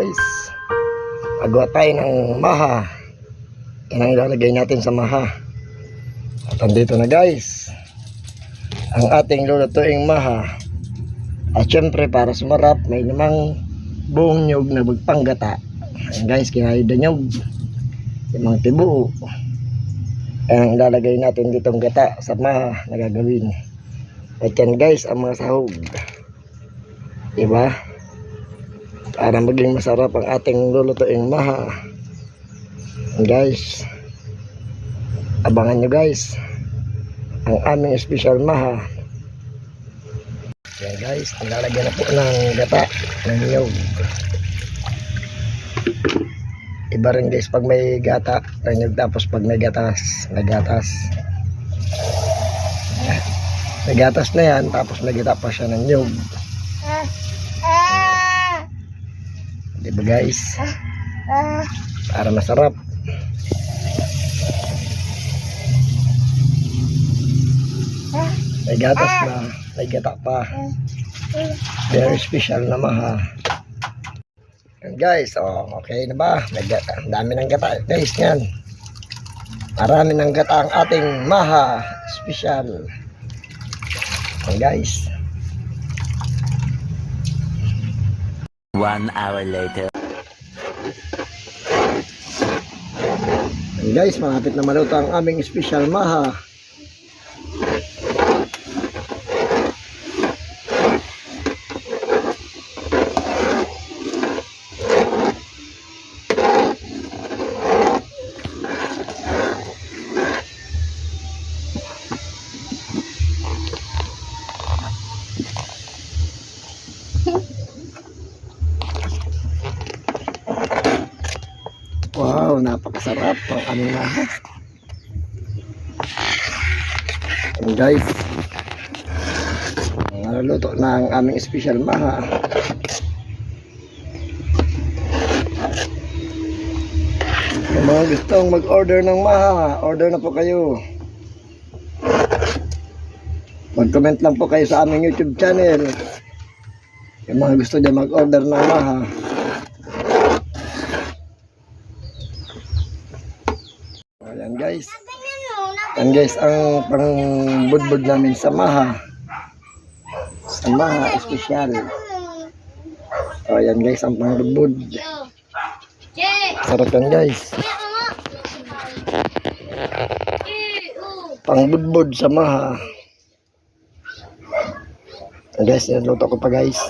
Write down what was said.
guys, agawa tayo ng maha. Yan ang ilalagay natin sa maha. At andito na guys ang ating lulutuing maha. At syempre para sumarap, may namang buong nyug na magpanggata. Ayan guys, kinayod na nyug, yung mga tibuo. Ayan ang ilalagay natin ditong gata sa maha na gagawin. At yan guys ang mga sahog, diba? Para maging masarap ang ating lulutuing maha. Guys, abangan nyo guys ang aming special maha. Yan guys, nilalagyan na po ng gata ng niyog. Iba rin guys pag may gata ng niyog, tapos pag may gatas, may gatas na yan, tapos may gata pa siya ng niyog. Diba guys, para masarap. May gatas na, may gata pa. Very special na maha. And guys, okay na ba? May gata, ang dami ng gata guys yan. Marami ng gata ang ating maha special. And guys, 1 hour later. and guys, malapit na maluto ang aming special maha. Wow, napakasarap ang aming maha. And guys, naluluto na ang aming special maha. Yung mga gustong mag-order ng maha, order na po kayo. Mag-comment lang po kayo sa aming YouTube channel. Yung mga gusto dyan mag-order ng maha. Ayan guys. Ayan guys ang pangbudbud namin sa maha. Sa maha special. O ayan guys ang pangbudbud. Sarap yan guys. Pangbudbud sa maha. Ayan guys, niluto ko pa guys.